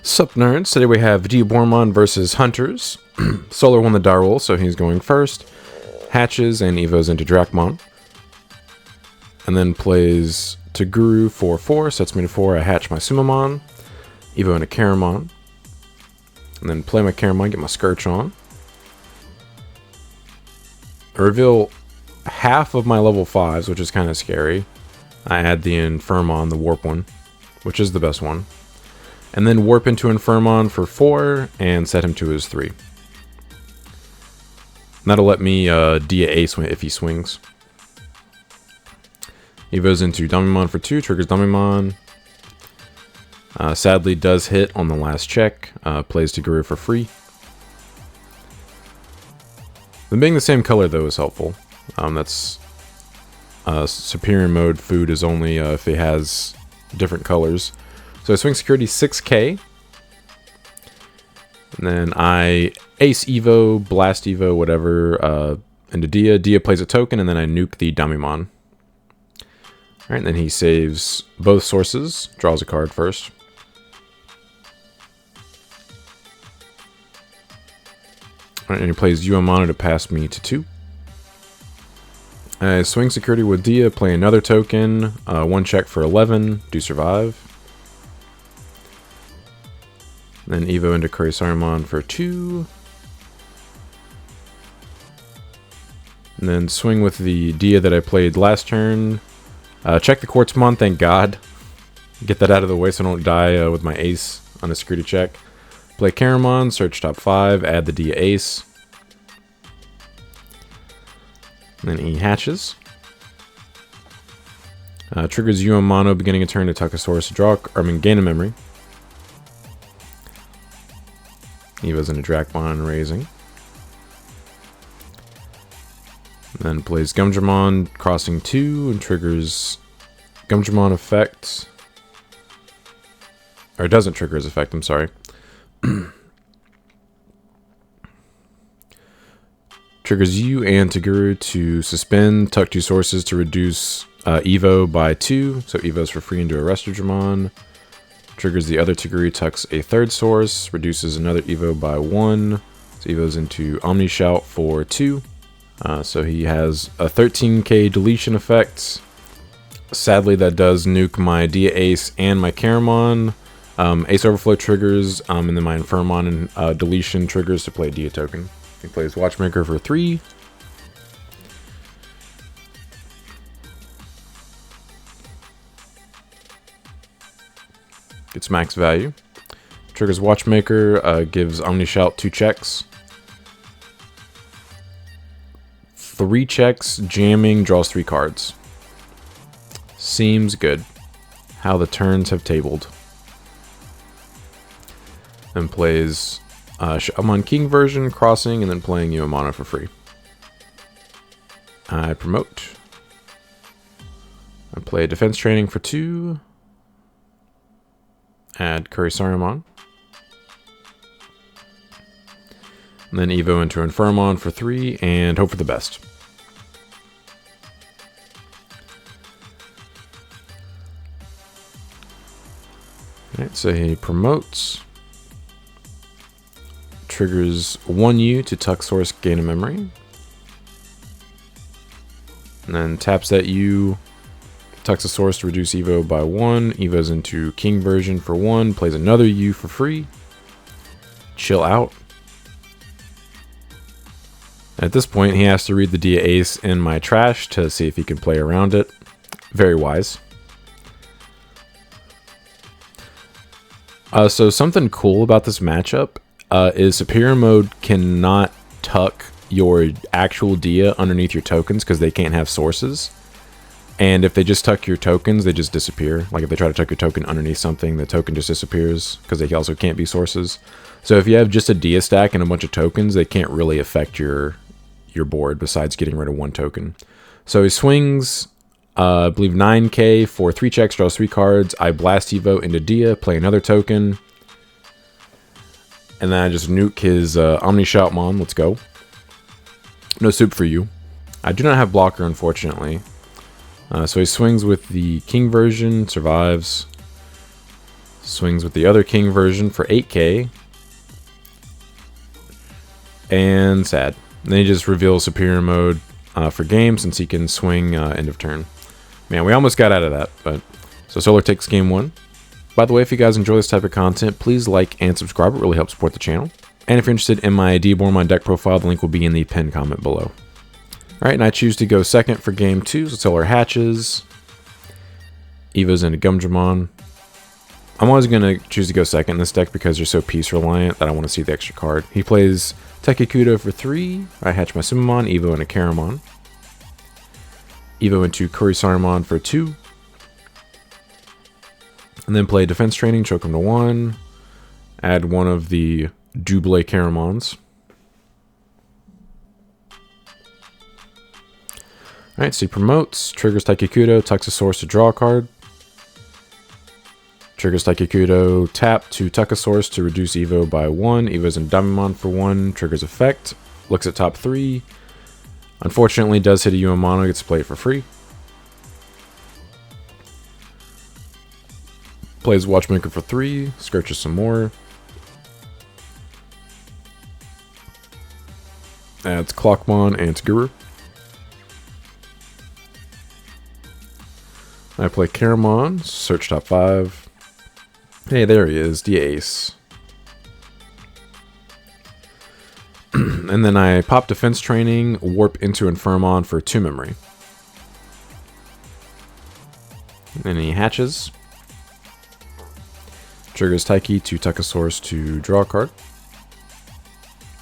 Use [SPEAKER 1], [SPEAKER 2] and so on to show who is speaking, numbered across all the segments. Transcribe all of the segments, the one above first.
[SPEAKER 1] Sup nerds, today we have Diaboromon versus Hunters. Solar won the die roll, so he's going first. Hatches and evos into Drakmon. And then plays Toguru for 4, sets me to 4, I hatch my Sumamon. Evo into Caramon. And then play my Caramon, get my Scourge on. I reveal half of my level 5s, which is kind of scary. I add the Infirmon, the Warp one, which is the best one. And then warp into Infirmon for 4 and set him to his 3. And that'll let me Dia Ace if he swings. Evos into Diaboromon for 2, triggers Diaboromon. Sadly does hit on the last check, plays Toguru for free. Them being the same color though is helpful. That's superior mode food is only if it has different colors. So I swing security 6k. And then I Ace Evo, Blast Evo, whatever, into Dia. Dia plays a token, and then I nuke the Diaboromon. Alright, then he saves both sources, draws a card first. Alright, and he plays Uamano to pass me to 2. I swing security with Dia, play another token, 1 check for 11, do survive. Then Evo into Diaboromon for 2. And then swing with the Dia that I played last turn. Check the Quartzmon, thank God. Get that out of the way so I don't die with my Ace on a security check. Play Caramon, search top 5, add the Dia Ace. And then he hatches. Triggers Uamano, beginning a turn to Tuckosaurus to gain a memory. Evo's into Drakmon, raising. Then plays Gumdramon, crossing 2, and triggers Gumdramon effect. Or it doesn't trigger his effect, I'm sorry. Triggers you and Toguru to suspend, tuck 2 sources to reduce Evo by 2. So Evo's for free into a Restordramon. Triggers the other Toguru, tucks a 3rd source, reduces another Evo by 1. So Evo's into Omni Shout for 2. So he has a 13k deletion effect. Sadly, that does nuke my Dia Ace and my Caramon. Ace Overflow triggers, and then my Infirmon and deletion triggers to play a Dia token. He plays Watchmaker for 3. Gets max value. Triggers Watchmaker, gives Omni Shout 2 checks. 3 checks, jamming, draws 3 cards. Seems good. How the turns have tabled. And plays Shaman King version, crossing, and then playing Uamano for free. I promote. I play Defense Training for 2. Add Diaboromon. And then Evo into Infirmon for 3, and hope for the best. Alright, so he promotes. Triggers 1U to tuck source, gain a memory. And then taps that U, tucks a source to reduce Evo by 1. Evo's into King version for 1, plays another U for free. Chill out. At this point, he has to read the Dia Ace in my trash to see if he can play around it. Very wise. So something cool about this matchup is Superior Mode cannot tuck your actual Dia underneath your tokens because they can't have sources. And if they just tuck your tokens, they just disappear. Like if they try to tuck your token underneath something, the token just disappears because they also can't be sources. So if you have just a Dia stack and a bunch of tokens, they can't really affect your board besides getting rid of 1 token. So he swings, I believe 9k for 3 checks, draws 3 cards. I blast Evo into Dia, play another token. And then I just nuke his Omni Shoutmon. Let's go. No soup for you. I do not have blocker, unfortunately. So he swings with the King version, survives. Swings with the other king version for 8k. And sad. And then he just reveals superior mode for game since he can swing end of turn. Man, we almost got out of that, but so Solar takes game 1. By the way, if you guys enjoy this type of content, please like and subscribe. It really helps support the channel. And if you're interested in my Diaboromon deck profile, the link will be in the pinned comment below. Alright, and I choose to go second for game 2, so Solar hatches. Evo's into Gumdramon. I'm always going to choose to go second in this deck because they're so piece reliant that I want to see the extra card. He plays Takikudo for 3. I hatch my Sumamon, Evo into Caramon. Evo into Kurisarimon for 2. And then play Defense Training, choke him to 1. Add one of the Double Caramons. Alright, so he promotes, triggers Takikudo, Tuxosaurus to draw a card. Triggers Takikudo, tap to Tuxosaurus to reduce Evo by 1. Evo's in Diamond for 1. Triggers effect. Looks at top 3. Unfortunately, does hit a UM mono, gets to play it for free. Plays Watchmaker for 3, Scourges some more. Adds Clockmon and Guru. I play Caramon, search top 5. Hey, there he is, the ace. And then I pop Defense Training, warp into Infirmon for 2 memory. And he hatches. Triggers Taiki to Tuxosaurus to draw a card.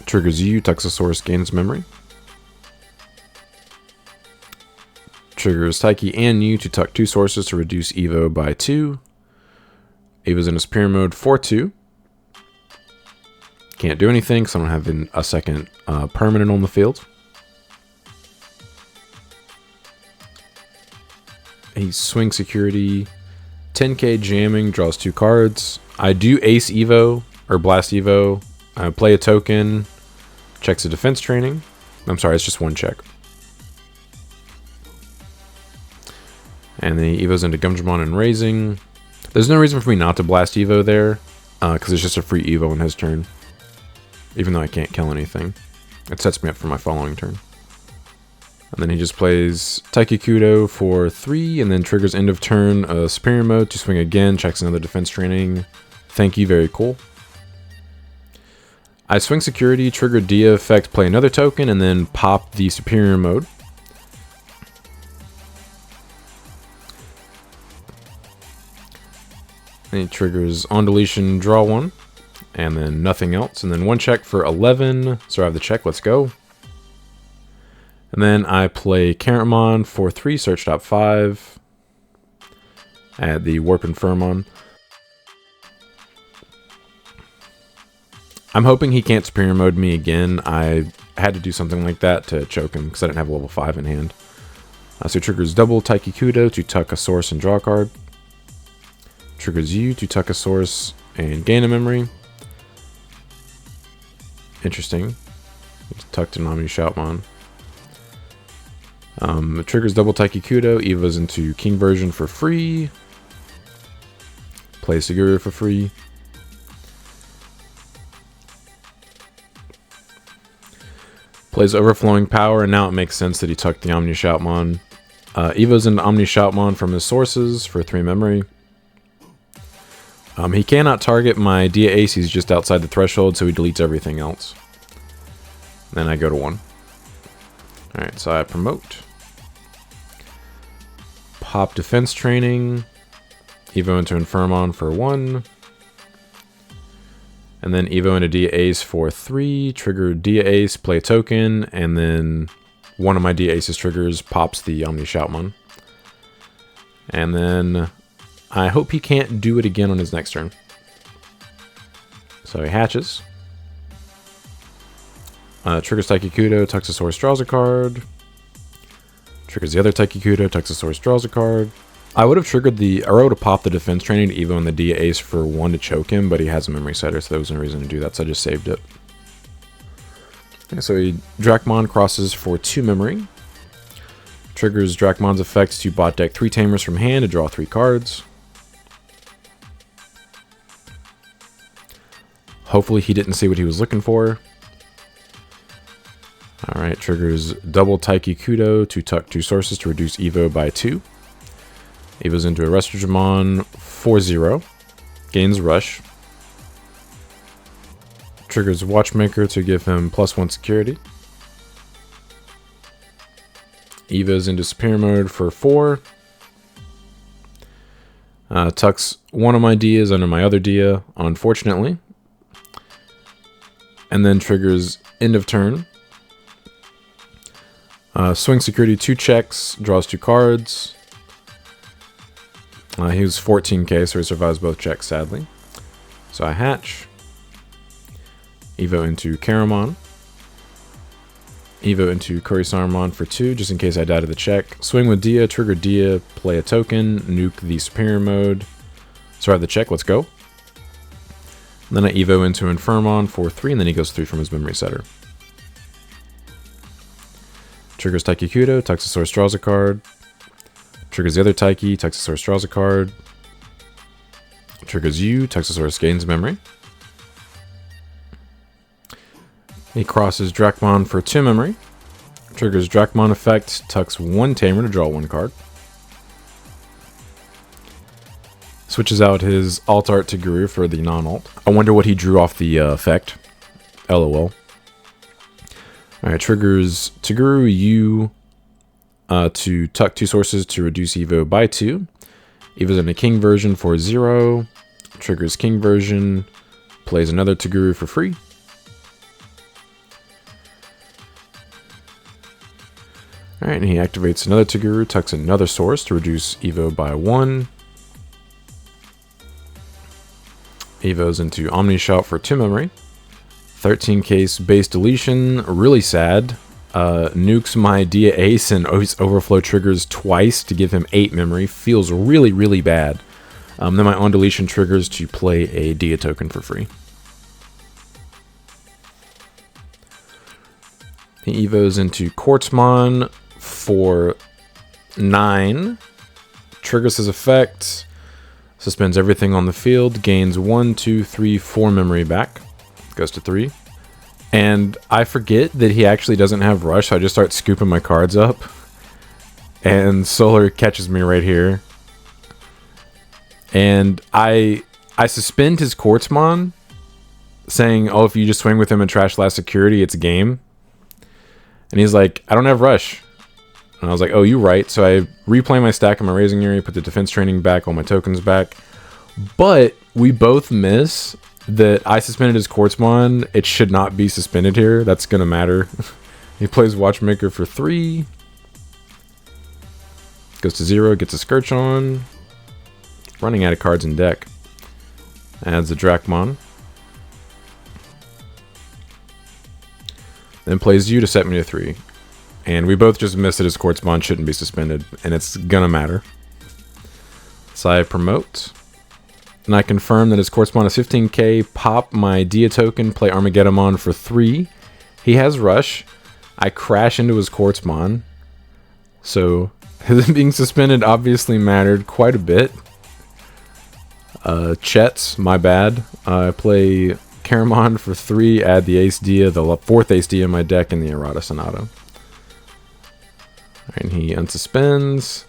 [SPEAKER 1] Triggers U, Tuxosaurus gains memory. Triggers Taiki and U to tuck 2 sources to reduce Evo by 2. Evo's in a superior mode for 2. Can't do anything because I don't have a second permanent on the field. He swings security. 10k jamming, draws 2 cards. I do ace Evo, or blast Evo. I play a token, checks a defense training. I'm sorry, it's just 1 check. And then Evo's into Gumdramon and raising. There's no reason for me not to blast Evo there, because it's just a free Evo on his turn. Even though I can't kill anything. It sets me up for my following turn. And then he just plays Takikudo for 3, and then triggers end of turn superior mode to swing again, checks another defense training. Thank you, very cool. I swing security, trigger Dia effect, play another token, and then pop the superior mode. And he triggers on deletion, draw 1, and then nothing else. And then 1 check for 11, so I have the check, let's go. And then I play Caramon for 3, search top 5. Add the Warp Infirmon. I'm hoping he can't superior mode me again. I had to do something like that to choke him because I didn't have level 5 in hand. So triggers double Takikudo to tuck a source and draw a card. Triggers U to tuck a source and gain a memory. Interesting. It's tucked in Omni Shoutmon. It triggers double Takikudo, Evo's into King version for free. Plays Siguru for free. Plays Overflowing Power, and now it makes sense that he tucked the Omni Shoutmon. Evo's into Omni Shoutmon from his sources for 3 memory. He cannot target my Dia Ace, he's just outside the threshold, so he deletes everything else. Then I go to 1. Alright, so I promote. Pop Defense Training. Evo into Infirmon for 1. And then Evo into Dia Ace for 3. Trigger Dia Ace, play a token, and then one of my Dia Ace's triggers pops the Omni Shoutmon. And then I hope he can't do it again on his next turn. So he hatches. Triggers Takikudo, Tuxosaurus draws a card. Triggers the other Takikudo, Tuxosaurus draws a card. I would have triggered I would have popped the defense training to Evo and the Dia Ace for 1 to choke him, but he has a memory setter, so there was no reason to do that, so I just saved it. Okay, so he Dracmon crosses for 2 memory. Triggers Dracmon's effects to bot deck 3 Tamers from hand to draw 3 cards. Hopefully he didn't see what he was looking for. Alright, triggers double Taiki Kudo to tuck 2 sources to reduce Evo by 2. Evo's into a Restrogemon 4-0. Gains Rush. Triggers Watchmaker to give him +1 security. Evo's into Superior Mode for 4. Tucks one of my Dias under my other Dia, unfortunately. And then triggers End of Turn. Swing Security 2 checks, draws 2 cards. He was 14k, so he survives both checks, sadly. So I hatch. Evo into Caramon. Evo into Kurisaramon for 2, just in case I die to the check. Swing with Dia, trigger Dia, play a token, nuke the Superior Mode. Survive the check, let's go. And then I Evo into Infermon for 3, and then he goes 3 from his Memory Setter. Triggers Taiki Kudo, Toxosaurus draws a card. Triggers the other Taiki, Toxosaurus draws a card. Triggers you, Toxosaurus gains memory. He crosses Dracmon for 2 memory. Triggers Dracmon effect, tucks 1 Tamer to draw 1 card. Switches out his alt art to Guru for the non-alt. I wonder what he drew off the effect. LOL. Alright, triggers Toguru U to tuck 2 sources to reduce Evo by 2. Evo's in a King version for 0. Triggers King version. Plays another Toguru for free. Alright, and he activates another Toguru, tucks another source to reduce Evo by 1. Evo's into Omni Shout for 2 memory. 13 case base deletion, really sad. Nukes my Dia Ace and Overflow triggers twice to give him 8 memory. Feels really, really bad. Then my on deletion triggers to play a Dia token for free. He Evos into Quartzmon for 9. Triggers his effect. Suspends everything on the field. Gains 1, 2, 3, 4 memory back. Goes to 3. And I forget that he actually doesn't have Rush, so I just start scooping my cards up. And Solar catches me right here. And I suspend his Quartzmon, saying, oh, if you just swing with him and trash last security, it's a game. And he's like, I don't have Rush. And I was like, oh, you right. So I replay my stack in my Raising Area, put the defense training back, all my tokens back. But we both miss that I suspended his Quartzmon. It should not be suspended here. That's going to matter. He plays Watchmaker for 3. Goes to 0, gets a Scourge on. Running out of cards in deck. Adds a Dracmon. Then plays you to set me to 3. And we both just missed that his Quartzmon shouldn't be suspended. And it's gonna matter. So I promote. And I confirm that his Quartzmon is 15k. Pop my Dia token. Play Armageddon for 3. He has Rush. I crash into his Quartzmon. So his being suspended obviously mattered quite a bit. Chet's, my bad. I play Caramon for 3. Add the Ace Dia, the 4th Ace Dia in my deck, and the Errata Sonata. And he unsuspends.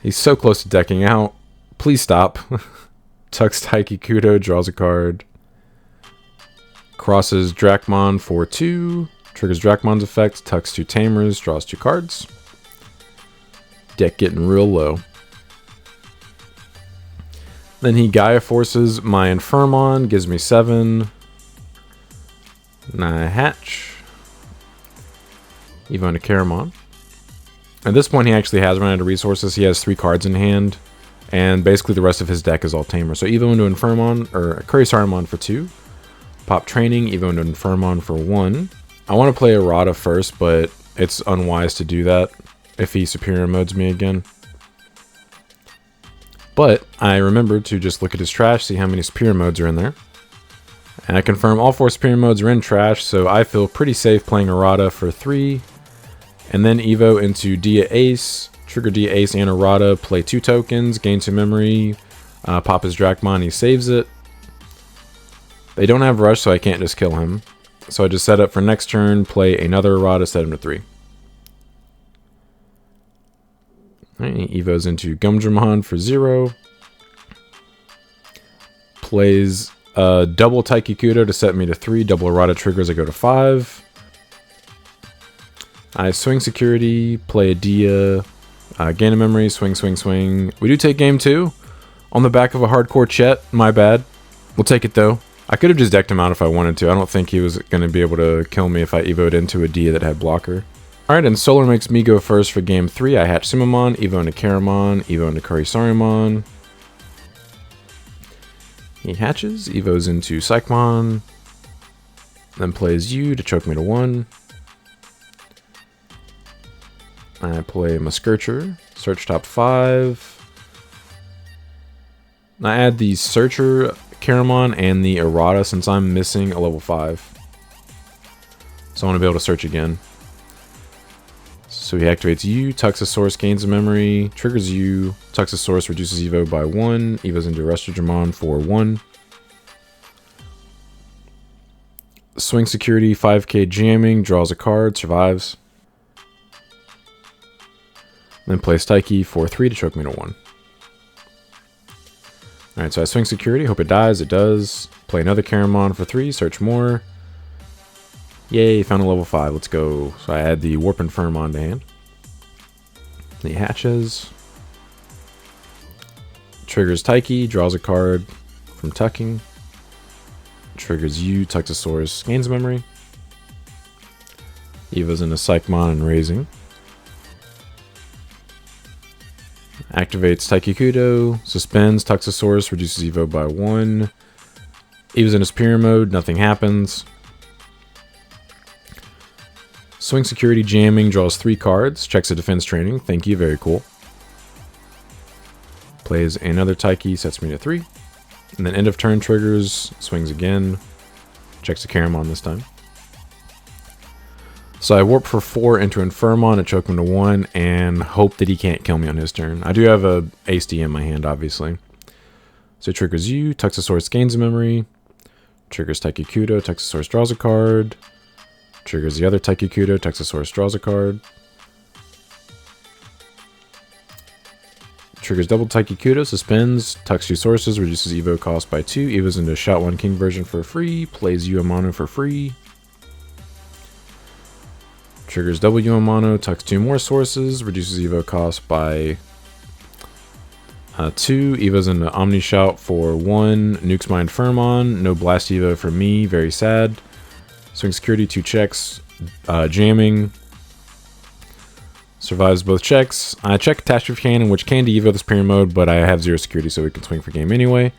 [SPEAKER 1] He's so close to decking out. Please stop. Tucks Taiki Kudo, draws a card. Crosses Dracmon for 2. Triggers Dracmon's effect. Tucks 2 Tamers, draws 2 cards. Deck getting real low. Then he Gaia Forces my Infermon, gives me 7. And I hatch. Evo into Caramon. At this point, he actually has run out of resources. He has 3 cards in hand. And basically the rest of his deck is all Tamer. So Evo into Infermon, or Kurisaramon for 2. Pop Training, Evo into Infermon for 1. I want to play Errata first, but it's unwise to do that if he Superior Modes me again. But I remembered to just look at his trash, see how many Superior Modes are in there. And I confirm all 4 Superior Modes are in trash, so I feel pretty safe playing Errata for 3. And then Evo into Dia Ace, trigger Dia Ace and Errata, play 2 tokens, gain 2 memory, pop his Dracmon, he saves it. They don't have rush, so I can't just kill him. So I just set up for next turn, play another errata, set him to 3. Alright, he evos into Gumdramon for 0. Plays double Taikikudo to set me to 3. Double errata triggers, I go to 5. I swing security, play a Dia, gain a memory, swing, swing, swing. We do take game 2 on the back of a hardcore Chet. My bad. We'll take it though. I could have just decked him out if I wanted to. I don't think he was going to be able to kill me if I evoed into a Dia that had blocker. Alright, and Solar makes me go first for game 3. I hatch Sumamon, evo into Karamon, evo into Karisarimon. He hatches, evos into Psychmon, then plays you to choke me to 1. I play Muskurcher, search top 5. I add the Searcher, Karamon, and the Errata since I'm missing a level 5. So I want to be able to search again. So he activates you, Tuxosaurus gains a memory, triggers you, Tuxosaurus reduces Evo by 1, Evos into Restrogermon for 1. Swing security, 5k jamming, draws a card, survives. Then plays Taiki for 3 to choke me to 1. Alright, so I swing security, hope it dies, it does. Play another Karamon for 3, search more. Yay, found a level 5, let's go. So I add the Warp and Firmon to hand. He hatches. Triggers Taiki, draws a card from tucking. Triggers you, Tuxosaurus gains memory. Eva's into Psychmon and raising. Activates Taikikudo, suspends Tuxosaurus, reduces Evo by 1. Eva's into Superior mode, nothing happens. Swing security jamming, draws 3 cards, checks a defense training. Thank you, very cool. Plays another Taiki, sets me to 3. And then end of turn triggers, swings again, checks a Karamon this time. So I warp for 4 into Infirmon and choke him to 1 and hope that he can't kill me on his turn. I do have a Ace D in my hand, obviously. So it triggers you, Tuxosaurus gains a memory, triggers Taikikudo, Tuxosaurus draws a card, triggers the other Taikikudo, Tuxosaurus draws a card. Triggers double Taikikudo, suspends, Tux 2 sources, reduces Evo cost by 2, Evos into Shot 1 King version for free, plays Uamano for free. Triggers double Uamano, Tux 2 more sources, reduces Evo cost by 2, Evos into Omni Shout for 1, nukes my Infirmon, no Blast Evo for me, very sad. Swing security, 2 checks, jamming. Survives both checks. I check Catastrophe Cannon, which can de-evo this Superior mode, but I have 0 security, so we can swing for game anyway.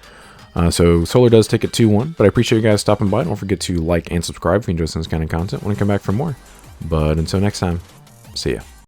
[SPEAKER 1] So Solar does take it 2-1, but I appreciate you guys stopping by. Don't forget to like and subscribe if you enjoy this kind of content. Want to come back for more. But until next time, see ya.